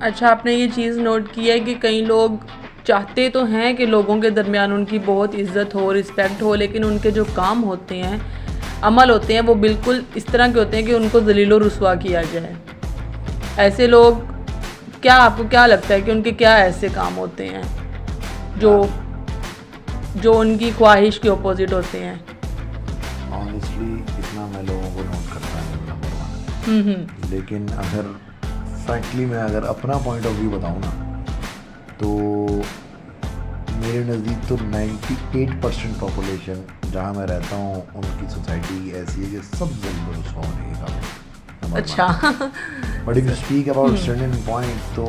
अच्छा, आपने ये चीज़ नोट की है कि कई लोग चाहते तो हैं कि लोगों के दरमियान उनकी बहुत इज्जत हो, रिस्पेक्ट हो, लेकिन उनके जो काम होते हैं, अमल होते हैं, वो बिल्कुल इस तरह के होते हैं कि उनको ज़लील व रुस्वा किया जाए। ऐसे लोग, क्या आपको क्या लगता है कि उनके क्या ऐसे काम होते हैं जो जो उनकी ख्वाहिश के ऑपोजिट होते हैं? ऑनेस्टली इतना मैं लोगों को नोट करता नहीं, नंबर 1। लेकिन अगर फ्रैंकली मैं अगर अपना पॉइंट ऑफ व्यू बताऊँ ना, तो मेरे नज़दीक तो 98% पॉपुलेशन जहाँ मैं रहता हूँ उनकी सोसाइटी ऐसी है कि सब जल्द रुस्वा होने के काबिल। अच्छा। But if you speak about certain point, तो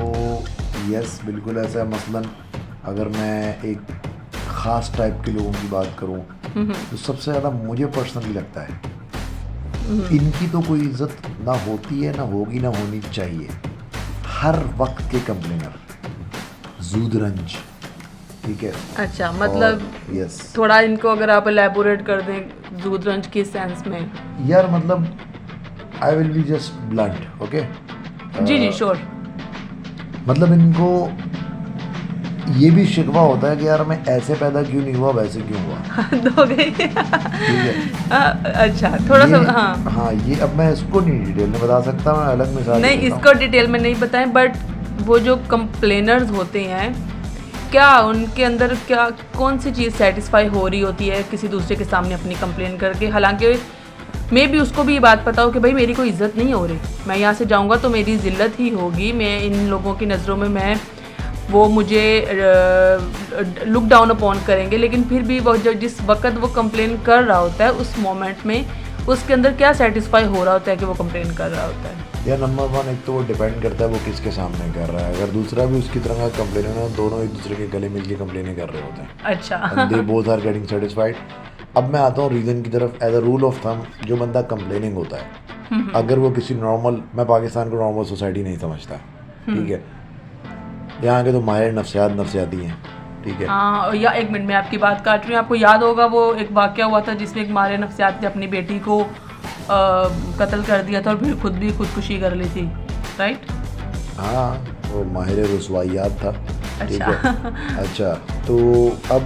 यस बिल्कुल ऐसा है। मसलन अगर मैं एक ख़ास टाइप के लोगों की बात करूँ, तो सबसे ज़्यादा मुझे पर्सनली लगता है इनकी तो कोई इज्जत ना होती है, ना होगी, ना होनी चाहिए। हर वक्त के कंप्लेनर, जूदरंज, ठीक है। अच्छा, मतलब यस थोड़ा इनको अगर आप एलैबोरेट कर दें जूदरंज के सेंस में। यार, मतलब I will be just blunt, okay. जी जी, श्योर। मतलब इनको ये भी शिकवा होता है कि यार मैं ऐसे पैदा क्यों नहीं हुआ, वैसे क्यों हुआ। हो गई। ठीक है। अच्छा, थोड़ा सा, ये हाँ। हाँ, ये अब मैं इसको नहीं डिटेल में बता सकता, मैं अलग मिसाल नहीं, देता इसको हूँ। डिटेल में नहीं बताएं, बट वो जो कंप्लेनर्स होते हैं, क्या उनके अंदर क्या कौन सी चीज़ सेटिस्फाई हो रही होती है किसी दूसरे के सामने अपनी कंप्लेन करके? हालांकि मे भी उसको भी ये बात पता हो कि भाई मेरी कोई इज्जत नहीं हो रही, मैं यहाँ से जाऊँगा तो मेरी ज़िल्लत ही होगी, मैं इन लोगों की नज़रों में मैं वो मुझे लुक डाउन अपॉन करेंगे। लेकिन फिर भी वो जो जिस वक्त वो कंप्लेन कर रहा होता है उस मोमेंट में उसके अंदर क्या सेटिस्फाई हो रहा होता है कि वो कंप्लेन कर रहा होता है? या नंबर 1, एक तो वो डिपेंड करता है वो किसके सामने कर रहा है। अगर दूसरा भी उसकी तरह का कंप्लेन है, दोनों एक दूसरे के गले मिल के कंप्लेनें कर रहे होते हैं। अच्छा। They both are getting satisfied. अब मैं आता हूँ रीज़न की तरफ। एज अ रूल ऑफ थम, जो बंदा कंप्लेनिंग होता है, अगर वो किसी नॉर्मल, मैं पाकिस्तान को नॉर्मल सोसाइटी नहीं समझता, ठीक है। यहाँ के तो माहिर नफ्सियाती हैं, ठीक है। हाँ, या एक मिनट में आपकी बात काट रही हूँ। आपको याद होगा वो एक वाक़या हुआ था जिसमें एक मारे नफ्सियात ने अपनी बेटी को कत्ल कर दिया था और फिर खुद भी खुदकुशी कर ली थी, राइट? हाँ, वो माहिर रसवाइयात था, ठीक अच्छा। है। अच्छा, तो अब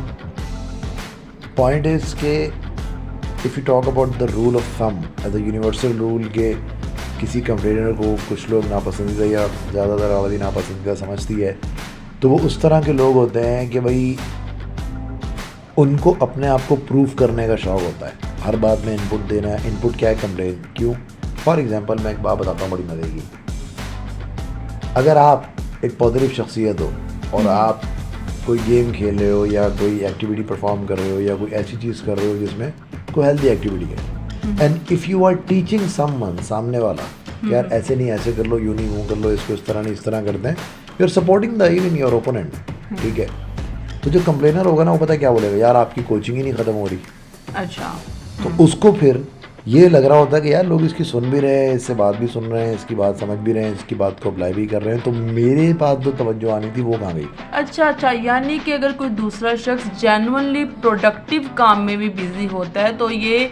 पॉइंट इज़ के if you talk about the rule of thumb as a universal rule, के किसी कंप्लेनर को कुछ लोग नापसंदीदा या ज़्यादातर आबादी नापसंदीदा समझती है, तो वो उस तरह के लोग होते हैं कि भाई उनको अपने आप को प्रूफ करने का शौक़ होता है, हर बात में इनपुट देना है। इनपुट क्या है? कंप्लेन। क्यों? फॉर एग्ज़ाम्पल मैं एक बात बताता हूँ बड़ी मज़े की। अगर आप एक पॉजिटिव शख्सियत हो और आप कोई गेम खेल रहे हो या कोई एक्टिविटी परफॉर्म कर रहे हो या कोई ऐसी चीज़ कर रहे हो जिसमें कोई हेल्दी एक्टिविटी है, and if you are teaching someone, सामने वाला, कि यार ऐसे नहीं ऐसे कर लो, यूँ नहीं यूँ कर लो, इसको इस तरह नहीं इस तरह करते हैं, you are supporting the even your opponent, ठीक है। तो जो कंप्लेनर होगा ना, वो पता क्या बोलेगा? यार आपकी कोचिंग ही नहीं ख़त्म हो रही। अच्छा। तो उसको फिर ये लग रहा होता है कि यार लोग इसकी सुन भी रहे हैं, इससे बात भी सुन रहे हैं, इसकी बात समझ भी रहे हैं, इसकी बात को अप्लाई भी कर रहे हैं, तो मेरे पास जो तवज्जो आनी थी वो कहाँ गई? अच्छा अच्छा, यानी कि अगर कोई दूसरा शख्स जेन्युइनली प्रोडक्टिव काम में भी बिजी होता है तो ये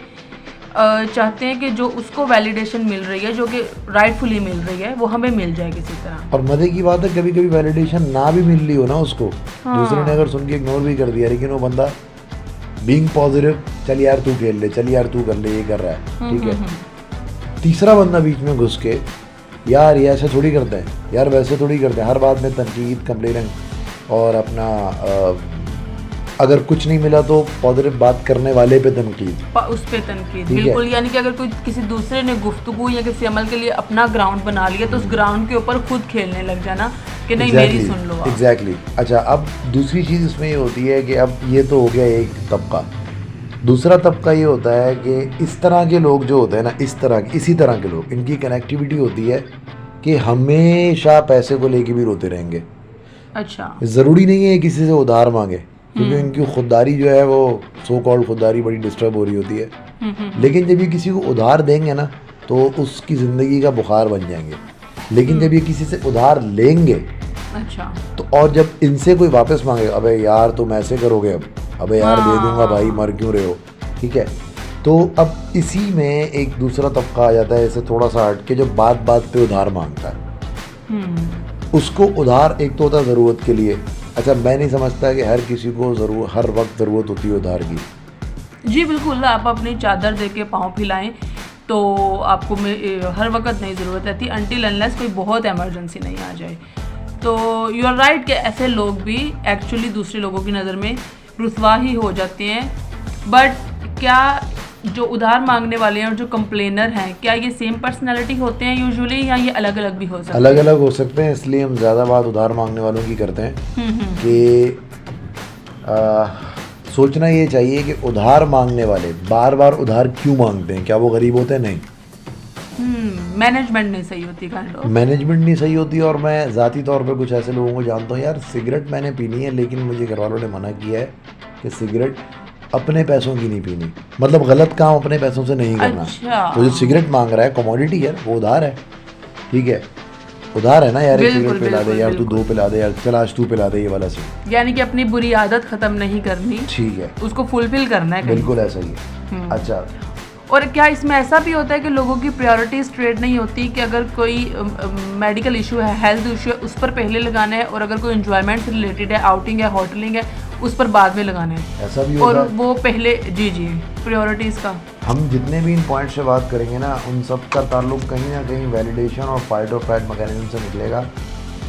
चाहते हैं कि जो उसको वैलिडेशन मिल रही है, जो कि राइटफुली मिल रही है, वो हमें मिल जाए किसी तरह। और मज़े की बात है, कभी कभी वैलिडेशन ना भी मिल रही हो ना उसको, दूसरे ने अगर सुन के इग्नोर भी कर दिया, लेकिन वो बंदा बीइंग पॉजिटिव, चल यार तू खेल ले, चल यार तू कर ले, ये कर रहा है, ठीक है। तीसरा बंदा बीच में घुस के, यार ये ऐसे थोड़ी करते हैं, यार वैसे थोड़ी करते हैं, हर बात में तनकीद, कंप्लेन, और अपना अगर कुछ नहीं मिला तो पॉजिटिव बात करने वाले पे तनकीद, उस पे तनकीद, ठीक है। बिल्कुल। यानी कि अगर कोई किसी दूसरे ने गुफ्तगू या किसी अमल के लिए अपना ग्राउंड बना लिया तो उस ग्राउंड के ऊपर खुद खेलने लग जाना कि नहीं मेरी सुन लो आप। एग्जैक्टली। अच्छा, अब दूसरी चीज़ इसमें ये होती है कि अब ये तो हो गया एक तबका। दूसरा तबका ये होता है कि इस तरह के लोग जो होते हैं ना, इसी तरह के लोग, इनकी कनेक्टिविटी होती है कि हमेशा पैसे को लेके भी रोते रहेंगे। अच्छा। ज़रूरी नहीं है किसी से उधार मांगे, क्योंकि इनकी खुददारी जो है वो सो कॉल्ड खुददारी बड़ी डिस्टर्ब हो रही होती है। लेकिन जब ये किसी को उधार देंगे ना, तो उसकी ज़िंदगी का बुखार बन जाएंगे। लेकिन जब ये किसी से उधार लेंगे, अच्छा, तो और जब इनसे कोई वापस मांगे, अबे यार तुम ऐसे करोगे, अब अबे यार दे दूंगा भाई, मर क्यों रहे हो, ठीक है। तो अब इसी में एक दूसरा तबका आ जाता है, इसे थोड़ा सा हट के, जो बात बात पे उधार मांगता है। उसको उधार एक तो होता है ज़रूरत के लिए। अच्छा, मैं नहीं समझता कि हर किसी को हर वक्त ज़रूरत होती है उधार की। जी बिल्कुल, आप अपनी चादर दे के पाँव फैलाएं तो आपको हर वक्त नहीं ज़रूरत रहती, अनटिल अनलेस कोई बहुत इमरजेंसी नहीं आ जाए। तो यू आर राइट कि ऐसे लोग भी एक्चुअली दूसरे लोगों की नज़र में रुसवा ही हो जाते हैं। बट क्या जो उधार मांगने वाले हैं और जो कंप्लेनर हैं, क्या ये सेम पर्सनैलिटी होते हैं यूजुअली, या ये अलग अलग भी हो सकते हैं? अलग अलग हो सकते हैं, इसलिए हम ज़्यादा बात उधार मांगने वालों की करते हैं कि सोचना ये चाहिए कि उधार मांगने वाले बार बार उधार क्यों मांगते हैं। क्या वो गरीब होते हैं? नहीं, मैनेजमेंट नहीं सही होती, मैनेजमेंट नहीं सही होती। और मैं ज़ाती तौर पे कुछ ऐसे लोगों को जानता हूँ, यार सिगरेट मैंने पीनी है लेकिन मुझे घर वालों ने मना किया है कि सिगरेट अपने पैसों की नहीं पीनी, मतलब गलत काम अपने पैसों से नहीं करना। अच्छा। तो जो सिगरेट मांग रहा है कमोडिटी है, वो उधार है, ठीक है, उधार है ना यार। एक सिगरेट पिला दे यार, तू 2 पिला दे यार, चल आज तू पिला दे ये वाला सिगरेट। यानी कि अपनी बुरी आदत खत्म नहीं करनी, ठीक है, उसको फुलफिल करना है। बिल्कुल ऐसा ही है। अच्छा, और क्या इसमें ऐसा भी होता है कि लोगों की प्रायोरिटी स्ट्रेट नहीं होती कि अगर कोई मेडिकल इशू है, हेल्थ इशू है, उस पर पहले लगाना है, और अगर कोई एंजॉयमेंट से रिलेटेड है, आउटिंग है, होटलिंग है, उस पर बाद में लगाना है? ऐसा भी होता और है। वो पहले जी प्रायोरिटीज़ का हम जितने भी इन पॉइंट से बात करेंगे ना, उन सब का ताल्लुक कहीं ना कहीं वैलिडेशन और फाइट और फ्लाइट मैकेनिज्म से निकलेगा।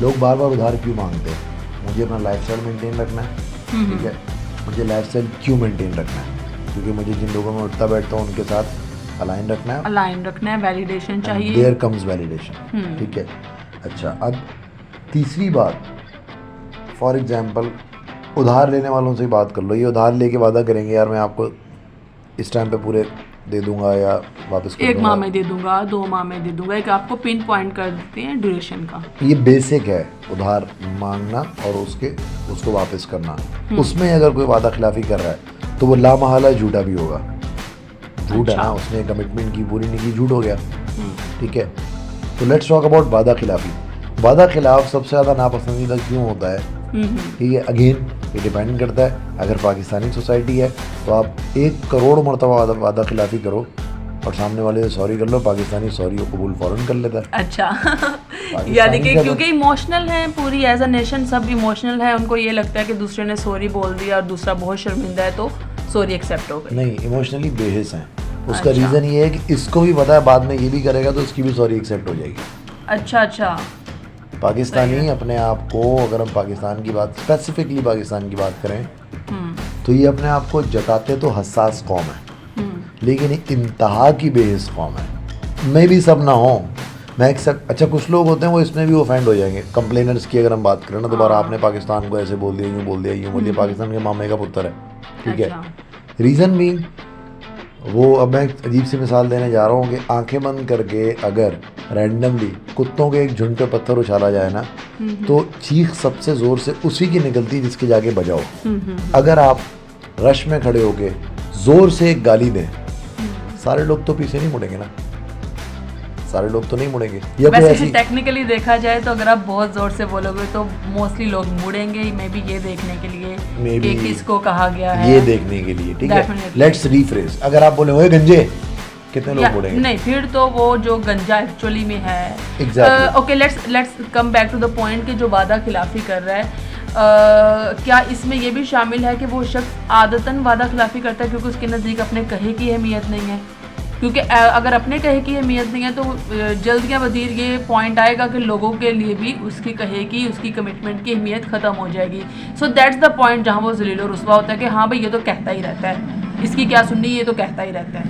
लोग बार बार उधार क्यों मांगते हैं? मुझे अपना लाइफस्टाइल मेंटेन रखना है, ठीक है, मुझे लाइफस्टाइल क्यों मेंटेन रखना है? क्योंकि मुझे जिन लोगों में उठता बैठता हूँ उनके साथ अलाइन रखना है, वैलिडेशन चाहिए। देयर कम्स वैलिडेशन, ठीक है। अच्छा, अब तीसरी बात, फॉर एग्जांपल उधार लेने वालों से बात कर लो। ये उधार लेके वादा करेंगे यार मैं आपको इस टाइम पे पूरे दे दूंगा या वापस कर दूंगा, 1 माह में दे दूंगा, 2 माह में दे दूंगा, एक आपको पिन पॉइंट कर देते हैं ड्यूरेशन का। ये बेसिक है उधार मांगना और उसको वापस करना। उसमें अगर कोई वादा खिलाफी कर रहा है तो वो लामहला झूठा भी होगा। झूठ है ना, उसने कमिटमेंट की पूरी नहीं की, झूठ हो गया, ठीक है। तो लेट्स टॉक अबाउट वादा खिलाफी। वादा खिलाफ सबसे ज़्यादा नापसंदीदा क्यों होता है? ठीक है, अगेन ये डिपेंड करता है। अगर पाकिस्तानी सोसाइटी है तो आप 1 करोड़ मरतबा वादा खिलाफी करो और सामने वाले से सॉरी कर लो, पाकिस्तानी सॉरी को कबूल फ़ौरन कर लेता है। अच्छा यानी कि क्योंकि इमोशनल है, पूरी एज अ नेशन सब इमोशनल है, उनको ये लगता है कि दूसरे ने सॉरी बोल दिया और दूसरा बहुत शर्मिंदा है तो सॉरी एक्सेप्ट हो गई। नहीं, इमोशनली बेहिस हैं। उसका रीज़न ये है कि इसको भी पता है बाद में ये भी करेगा तो इसकी भी सॉरी एक्सेप्ट हो जाएगी। अच्छा। पाकिस्तानी अपने आप को, अगर हम पाकिस्तान की बात, स्पेसिफिकली पाकिस्तान की बात करें तो ये अपने आप को जताते तो हसास कौम है, लेकिन इंतहा की बेहिस कौम है। मैं भी सब ना हो, मैं एक्सेप्ट। अच्छा, कुछ लोग होते हैं वो इसमें भी ऑफेंड हो जाएंगे। कंप्लेनर्स की अगर हम बात करें ना, दोबारा आपने पाकिस्तान को ऐसे बोल दिया, यूँ बोल दिया, पाकिस्तान के मामे का पुत्र है, ठीक है। रीज़न बीइंग वो, अब मैं एक अजीब सी मिसाल देने जा रहा हूँ कि आंखें बंद करके अगर रैंडमली कुत्तों के एक झुंड पे पत्थर उछाला जाए ना, तो चीख सबसे ज़ोर से उसी की निकलती जिसके जाके बजाओ। अगर आप रश में खड़े होके ज़ोर से एक गाली दें, सारे लोग तो पीछे नहीं मुड़ेंगे ना, सारे लोग तो नहीं मुड़ेंगे। या वैसे ऐसी टेक्निकली देखा जाए तो अगर आप बहुत जोर से बोलोगे तो मोस्टली लोग मुड़ेंगे, मे बी ये देखने के लिए कि किसको कहा गया है, ये देखने के लिए, ठीक है। लेट्स रीफ्रेज, अगर आप बोले ओए गंजे, कितने लोग मुड़ेंगे? नहीं, फिर तो वो जो गंजा एक्चुअली में है। Okay, let's come back to the point कि जो वादा खिलाफी कर रहा है, क्या इसमें ये भी शामिल है कि वो शख्स आदतन वादा खिलाफी करता है क्योंकि उसके नज़दीक अपने कहे की अहमियत नहीं है? क्योंकि अगर अपने कहे की अहमियत नहीं है तो जल्द या वजीर ये पॉइंट आएगा कि लोगों के लिए भी उसकी कहे की, उसकी कमिटमेंट की अहमियत ख़त्म हो जाएगी। सो दैट्स द पॉइंट जहाँ वो ज़लील और रुस्वा होता है कि हाँ भाई ये तो कहता ही रहता है, इसकी क्या सुननी, ये तो कहता ही रहता है।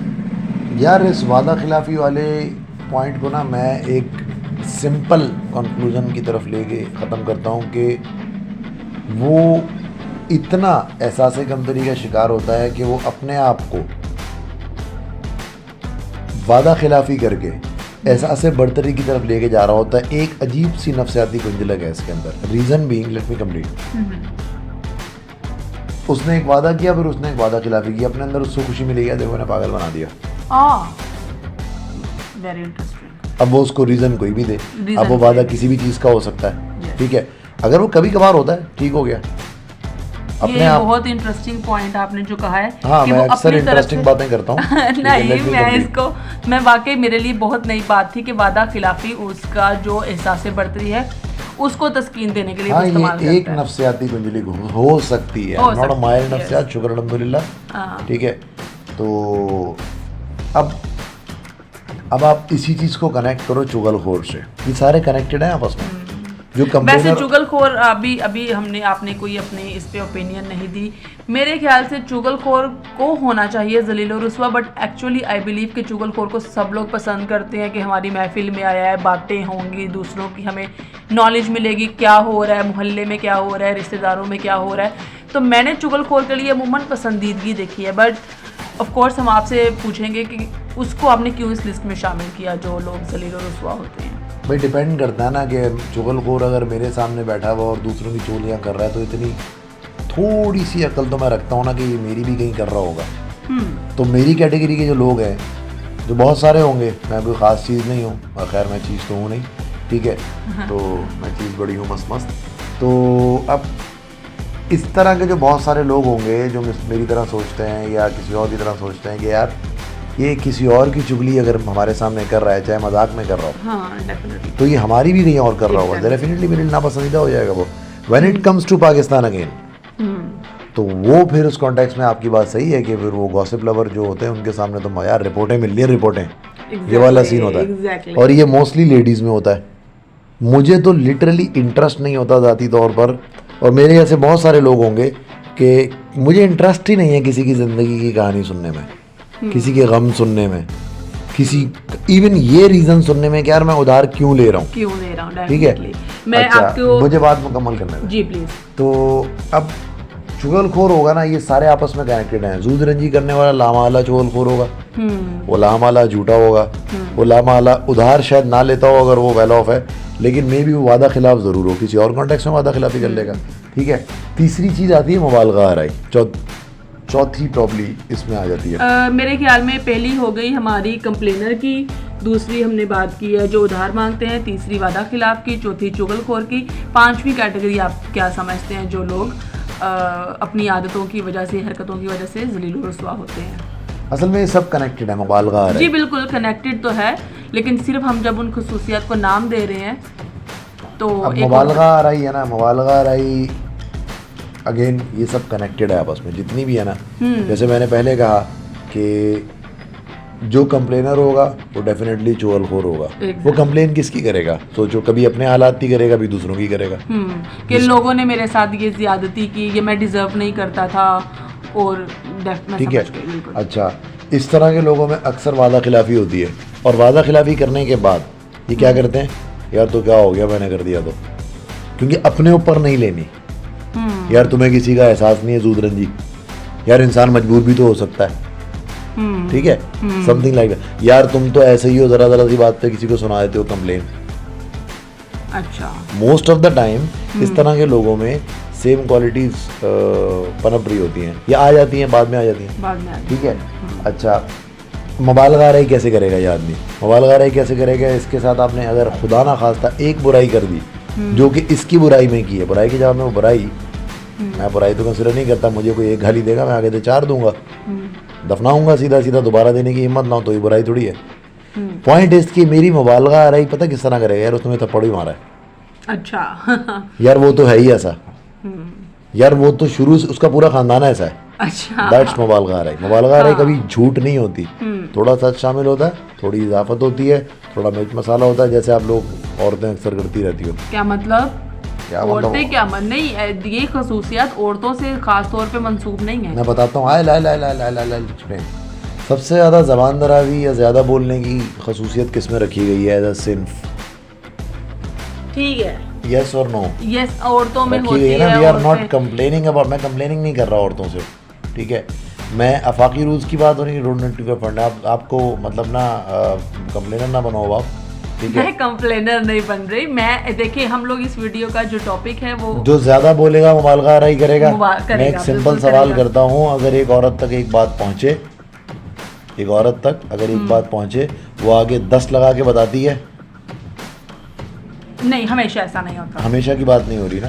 यार इस वादा खिलाफ़ी वाले पॉइंट को ना मैं एक सिंपल कंक्लूजन की तरफ लेके ख़त्म करता हूँ कि वो इतना एहसास कमतरी का शिकार होता है कि वो अपने आप को वादा खिलाफी करके एहसास बर्तरी की तरफ लेके जा रहा होता है। एक अजीब सी नफ्सियाती गुंजलक है इसके अंदर। Reason being, let me complete. उसने एक वादा किया, फिर उसने एक वादा खिलाफी की, अपने अंदर उसको खुशी मिली, देखो मैंने पागल बना दिया। Very interesting. अब वो उसको रीज़न कोई भी दे, अब वो वादा किसी भी चीज़ का हो सकता है, ठीक है। अगर वो कभी कभार होता है, ठीक हो गया, अपने आप। बहुत इंटरेस्टिंग पॉइंट आपने जो कहा है। हाँ, कि मैं वो अक्सर अपनी तरफ इंटरेस्टिंग से बातें करता हूँ। नहीं, मैं वाकई मेरे लिए बहुत नई बात थी कि वादा खिलाफी उसका जो एहसास बर्तरी है उसको तस्कीन देने के लिए हाँ, इस्तेमाल ये एक करता है। नफ्सियाती कुंजली हो सकती है, हो नॉट सकती माइल है, नफ्सियात, शुक्र अल्हम्दुलिल्लाह। हाँ। ठीक है, तो अब आप इसी चीज़ को कनेक्ट करो चुगलखोर से, ये सारे कनेक्टेड हैं आपस में। जो वैसे कंप्लेनर, चुगलखोर अभी आपने कोई अपने इस पे ओपिनियन नहीं दी। मेरे ख्याल से चुगलखोर को होना चाहिए जलील और रुस्वा, बट एक्चुअली आई बिलीव कि चुगलखोर को सब लोग पसंद करते हैं कि हमारी महफिल में आया है, बातें होंगी दूसरों की, हमें नॉलेज मिलेगी क्या हो रहा है मोहल्ले में, क्या हो रहा है रिश्तेदारों में, क्या हो रहा है। तो मैंने चुगलखोर के लिए अमूमन पसंदीदगी देखी है, बट ऑफ कोर्स हम आपसे पूछेंगे कि उसको आपने क्यों इस लिस्ट में शामिल किया जो लोग जलील और रुस्वा होते हैं। भाई डिपेंड करता है ना कि चुगलखोर अगर मेरे सामने बैठा हुआ और दूसरों की चोलियाँ कर रहा है तो इतनी थोड़ी सी अकल तो मैं रखता हूँ ना कि ये मेरी भी कहीं कर रहा होगा। तो मेरी कैटेगरी के जो लोग हैं, जो बहुत सारे होंगे, मैं कोई ख़ास चीज़ नहीं हूँ, और खैर मैं चीज़ तो हूँ नहीं, ठीक है, तो मैं चीज़ बड़ी हूँ मस्त। तो अब इस तरह के जो बहुत सारे लोग होंगे जो मेरी तरह सोचते हैं या किसी और की तरह सोचते हैं कि यार ये किसी और की चुगली अगर हमारे सामने कर रहा है, चाहे मजाक में कर रहा हो, हाँ, definitely. तो ये हमारी भी कहीं और कर रहा होगा, डेफिनेटली मेरे लिए नापसंदीदा हो जाएगा वो। When it comes to Pakistan again, तो वो फिर उस कॉन्टेक्स्ट में आपकी बात सही है कि फिर वो गॉसिप लवर जो होते हैं उनके सामने तो यार रिपोर्टें मिल रही है, रिपोर्टें, ये वाला सीन होता है। और ये मोस्टली लेडीज़ में होता है। मुझे तो लिटरली इंटरेस्ट नहीं होता ज़ाती तौर पर, और मेरे ऐसे बहुत सारे लोग होंगे कि मुझे इंटरेस्ट ही नहीं है किसी की ज़िंदगी की कहानी सुनने में, किसी के गम सुनने में, किसी इवन ये रीज़न सुनने में कि यार मैं उधार क्यों ले रहा हूँ, ठीक है। मैं अच्छा, आपको मुझे बात मुकम्मल करने दें। जी प्लीज़। तो अब चुगलखोर होगा ना, ये सारे आपस में कनेक्टेड हैं। जूद रंजी करने वाला लामाला चुगलखोर होगा, वो लामाला झूठा होगा, वो लामाला उधार शायद ना लेता हो अगर वो वेल ऑफ है, लेकिन मे भी वो वादा खिलाफ ज़रूर हो, किसी और कॉन्टेक्स्ट में वादा खिलाफी कर लेगा, ठीक है। तीसरी चीज़ आती है मुबालगा आराई, चौथी प्रॉब्ली इसमें आ जाती है। मेरे ख्याल में पहली हो गई हमारी कंप्लेनर की, दूसरी हमने बात की है जो उधार मांगते हैं, तीसरी वादा खिलाफ की, चौथी चुगलखोर की, पांचवी कैटेगरी आप क्या समझते हैं जो लोग अपनी आदतों की वजह से, हरकतों की वजह से जलील और रुस्वा होते हैं। असल में ये सब कनेक्टेड है, मुबालगा आराई। जी बिल्कुल कनेक्टेड तो है, लेकिन सिर्फ हम जब उन खसूसियात को नाम दे रहे हैं तो मुबालगा आराई है ना, मुबालगा आराई अगेन ये सब कनेक्टेड है आपस में जितनी भी है ना। जैसे मैंने पहले कहा कि जो कंप्लेनर होगा वो डेफिनेटली चुगलखोर होगा। वो कंप्लेन किसकी करेगा, सोचो, कभी अपने हालात की करेगा, कभी दूसरों की करेगा कि लोगों ने मेरे साथ ये ज्यादती की, ये मैं डिजर्व नहीं करता था, और ठीक है। अच्छा, इस तरह के लोगों में अक्सर वादा खिलाफी होती है, और वादा खिलाफी करने के बाद ये क्या करते हैं, यार तो क्या हो गया मैंने कर दिया तो, क्योंकि अपने ऊपर नहीं लेनी। यार तुम्हें किसी का एहसास नहीं है जूद रंजी, यार इंसान मजबूर भी तो हो सकता है, ठीक है, समथिंग लाइक दैट। यार तुम तो ऐसे ही हो, जरा सी बात पे किसी को सुना देते हो कंप्लेन। अच्छा, मोस्ट ऑफ द टाइम इस तरह के लोगों में सेम क्वालिटीज पनप रही होती हैं, या आ जाती हैं, बाद में आ जाती हैं, ठीक है। अच्छा, मुबालगा आराई कैसे करेगा ये आदमी, मुबालगा आराई कैसे करेगा, इसके साथ आपने अगर खुदा ना खास्ता एक बुराई कर दी जो कि इसकी बुराई में की है, बुराई के जवाब में वो बुराई, मैं बुराई तो कंसिडर नहीं करता, मुझे कोई एक गाली देगा मैं आगे से 4 दूंगा, दफनाऊंगा सीधा सीधा, दोबारा देने की हिम्मत ना हो तो ये बुराई थोड़ी है। पॉइंट इस की मेरी मुबालगा आराई पता किस तरह करेगा, यार उसने थप्पड़ ही मारा है, अच्छा यार वो तो है ही ऐसा, यार वो तो शुरू से उसका पूरा खानदान ऐसा है, अच्छा, दैट्स मुबालगा आराई। मुबालगा आराई कभी झूठ नहीं होती, थोड़ा सच शामिल होता है, थोड़ी इजाफत होती है, थोड़ा मिर्च मसाला होता है, जैसे आप लोग औरतें अक्सर करती रहती हो। क्या मतलब, औरतें क्या मन नहीं, ये खसूसियात औरतों से खास तौर पे मंसूब नहीं है। मैं बताता हूँ, आए लाए लाए लाए लाए लाए लाए एक्सप्लेन। सबसे ज़्यादा ज़बान दरावी या ज़्यादा बोलने की खसूसियत किस में रखी गई है एज अ सिन्फ, ठीक है, यस और नो, यस औरतों में रखी गई है ना। We are not complaining about, मैं कंप्लेनिंग नहीं कर रहा औरतों से, ठीक है, मैं अफाकी रूल्स की बात हो रही है, डोंट नीड टू फंड, आपको मतलब ना कंप्लेनर ना बनाओ आप, ठीक है। मैं कंप्लेनर नहीं बन रही, मैं देखिए हम लोग इस वीडियो का जो टॉपिक है वो जो ज्यादा बोलेगा मुबालगा आराई करेगा। मैं एक सिंपल सवाल करता हूँ, अगर एक औरत तक एक बात पहुँचे, एक औरत तक अगर एक बात पहुँचे, वो आगे 10 लगा के बताती है? नहीं, हमेशा ऐसा नहीं होता, हमेशा की बात नहीं हो रही ना,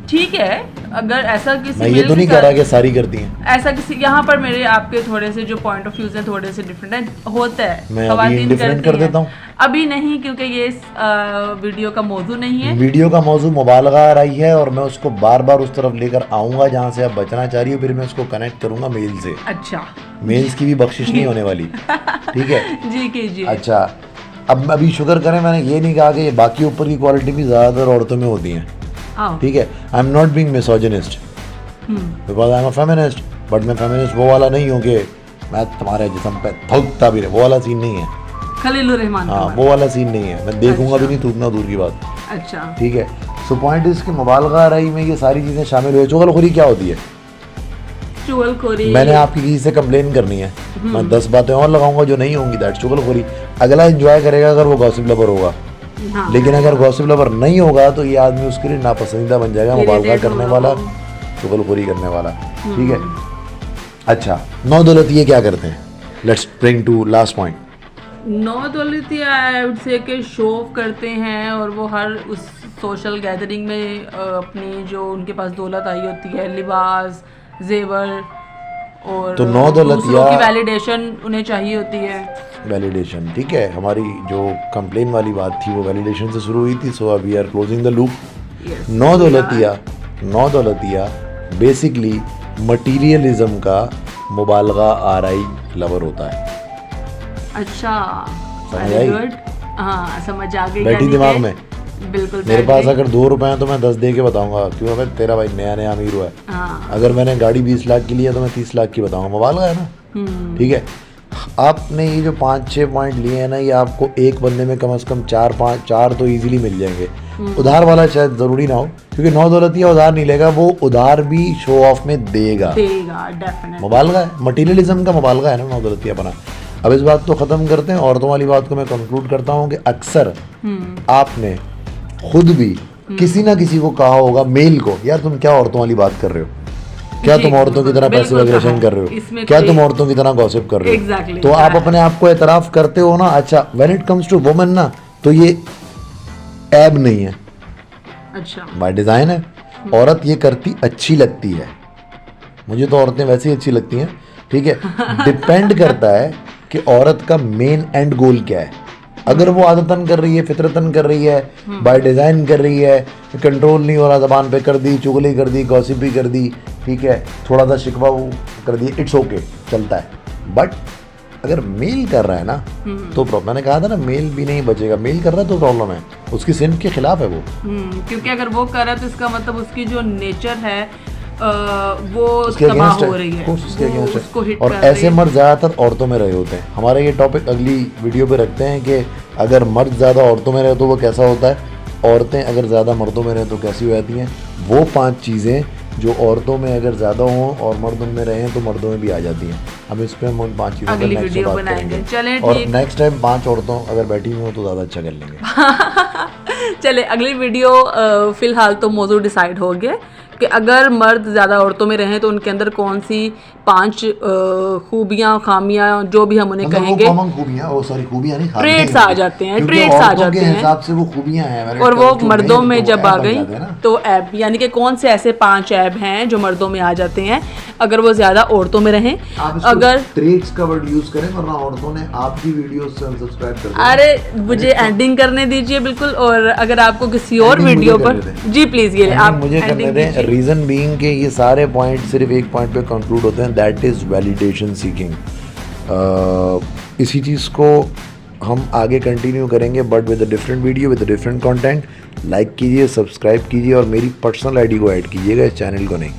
ठीक है, अगर ऐसा किसी मैं ये मेल तो के नहीं कह साथ- रहा कि सारी करती हैं। ऐसा किसी यहाँ पर मेरे आपके थोड़े से जो पॉइंट ऑफ व्यूज हैं थोड़े से डिफरेंट हैं, होता है। मैं अभी ख़वातीन indifferent करती कर देता हैं। हूँ। अभी नहीं, क्योंकि ये इस वीडियो का मौजू नहीं है। वीडियो का मौजू मुबालगा आ रही है और मैं उसको बार बार उस तरफ लेकर आऊँगा जहाँ से आप बचना चाह रही हो, फिर मैं उसको कनेक्ट करूँगा मेल से। अच्छा मेल्स की भी बख्शिश नहीं होने वाली, ठीक है। जी कीजिए। अच्छा, अब अभी शुक्र करें मैंने ये नहीं कहा कि ये बाकी ऊपर की क्वालिटी भी ज़्यादातर औरतों में होती हैं, हाँ। ठीक है। I am not being misogynist because I am a feminist, but मैं फेमिनिस्ट वो वाला नहीं हूँ कि मैं तुम्हारे जिस्म पे थूकता भी रहे, वो वाला सीन नहीं है। खलीलुर रहमान हाँ, का वो वाला सीन नहीं है। मैं देखूंगा अच्छा। भी नहीं, थूकना दूर की बात, अच्छा, ठीक है। सो पॉइंट इज कि मुबालगा रही में ये सारी चीज़ें शामिल हुई। चुगलखोरी क्या होती है? चुगलखोरी मैंने आपकी किसी से कंप्लेन करनी है, मैं 10 बातें और लगाऊंगा जो नहीं होंगी, दैट्स चुगलखोरी। अगला एंजॉय करेगा अगर वो गॉसिप लवर होगा, हाँ। लेकिन अगर गॉसिप लवर नहीं होगा तो ये आदमी उसके लिए नापसंदीदा बन जाएगा, मुबालगा Irritate करने होगा वाला, वो। चुगलखोरी करने वाला, ठीक है। अच्छा, नौ दौलतिये क्या करते हैं? Let's bring to last point. नौ दौलतिया आई वुड से कि शो ऑफ करते हैं, और वो हर उस सोशल गैदरिंग में अपनी जो उनके पास दौलत आई होती है, लिबास, जेवर और तो नौ दौलतिया- दूसरों की वैलिडेशन उन्हें चाहिए होती है। वैलिडेशन, ठीक है। हमारी जो कंप्लेन वाली बात थी वो वैलिडेशन से शुरू हुई थी, so we are closing the loop. Yes, नौ दौलतिया बेसिकली मटीरियलिज्म का मुबालगा आराई लवर होता है। अच्छा, समझ very आई? good। हाँ, समझ आ गई। बैठी यानी दिमाग कि- में? बिल्कुल मेरे बैठ पास गई। अगर 2 रुपए हैं तो मैं 10 दे के बताऊंगा क्यों भाई तेरा भाई नया नया अमीर हुआ है। हाँ। अगर मैंने गाड़ी 20 लाख की ली है तो मैं 30 लाख की बताऊंगा, मुबालगा है ना, ठीक है। आपने ये जो 5-6 पॉइंट लिए हैं ना, ये आपको एक बंदे में कम से कम 4 तो इजीली मिल जाएंगे। उधार वाला शायद ज़रूरी ना हो, क्योंकि नौ दौलतिया उधार नहीं लेगा, वो उधार भी शो ऑफ में देगा। डेफिनेटली मुबालगा है, मटीरियलिज्म का मुबालगा है ना नौ दौलतिया बना। अब इस बात को ख़त्म करते हैं, औरतों वाली बात को मैं कंक्लूड करता हूँ कि अक्सर आपने खुद भी किसी ना किसी को कहा होगा, मेल को, यार तुम क्या औरतों वाली बात कर रहे हो, क्या जी, तुम औरतों की तरह पैसिव बिल्कुल एग्रेशन कहा। कर रहे इसमें हो, क्या कोई- तुम औरतों की तरह गॉसिप कर रहे हो। Exactly, तो आप हाँ। अपने आप को एतराफ़ करते हो ना। अच्छा, when it comes to women ना, तो ये ऐब नहीं है, अच्छा, बाय डिज़ाइन है। औरत ये करती अच्छी लगती है, मुझे तो औरतें वैसे ही अच्छी लगती हैं, ठीक है। डिपेंड करता है कि औरत का मेन एंड गोल क्या है। अगर वो आदतन कर रही है, फितरतन कर रही है, बाय डिज़ाइन कर रही है, कंट्रोल नहीं हो रहा, ज़बान पे कर दी, चुगली कर दी, गॉसिप भी कर दी, ठीक है, थोड़ा सा शिकवा वो कर दिया, इट्स ओके, चलता है। बट अगर मेल कर रहा है ना तो मैंने कहा था ना, मेल भी नहीं बचेगा। मेल कर रहा है तो प्रॉब्लम है, उसकी सिंफ के खिलाफ है वो। क्योंकि अगर वो कर रहा है तो इसका मतलब उसकी जो नेचर है वो उसके तबाह अगेंस्ट हो है, रही है, कोर्स उसके वो अगेंस्ट उसको है। हिट और कर रही ऐसे है। मर्द ज़्यादातर औरतों में रहे होते हैं। हमारे ये टॉपिक अगली वीडियो पे रखते हैं कि अगर मर्द ज़्यादा औरतों में रहे तो वो कैसा होता है, औरतें अगर ज़्यादा मर्दों में रहे तो कैसी हो जाती हैं। वो 5 चीज़ें जो औरतों में अगर ज़्यादा हों और मर्दों में रहें तो मर्दों में भी आ जाती हैं। हम इस पर हम उन 5 चीज़ों पर अगली नेक्स्ट वीडियो बात बनाएंगे। करेंगे। चलें, और ठीक। नेक्स्ट टाइम 5 औरतों अगर बैठी हुई हो तो ज़्यादा अच्छा कर लेंगे। चले, अगली वीडियो फिलहाल तो मौजू डिसाइड हो गया कि अगर मर्द ज़्यादा औरतों में रहें तो उनके अंदर कौन सी 5 खूबियाँ, खामियाँ, जो भी हम उन्हें कहेंगे, कॉमन खूबियाँ, ओ सॉरी खूबियाँ नहीं, खामियाँ ट्रेड्स नहीं आ होती। जाते हैं, क्योंकि ट्रेड्स आ औरतों जाते के हैं। हिसाब से वो खूबियाँ हैं और वो मर्दों में तो जब आ ऐब बन गई जाते हैं ना। तो ऐब, यानी कि कौन से ऐसे 5 ऐब हैं जो मर्दों में आ जाते हैं अगर वो ज़्यादा औरतों में रहें। अगर ट्रेड्स का वर्ड यूज करें, वरना औरतों ने आपकी वीडियोस से अनसब्सक्राइब कर दिया। अरे मुझे एंडिंग करने दीजिए बिल्कुल, और अगर आपको किसी और Ending वीडियो मुझे पर करने दें। जी प्लीज़ ये Ending आप मुझे करने ending दें। कीजिए। रीजन बीइंग कि ये सारे पॉइंट सिर्फ एक पॉइंट पे कंक्लूड होते हैं, दैट इज वैलिडेशन सीकिंग। इसी चीज़ को हम आगे कंटिन्यू करेंगे, but with a different video, with a different content. Like कीजिए, सब्सक्राइब कीजिए और मेरी पर्सनल आईडी को ऐड कीजिएगा, इस चैनल को नहीं।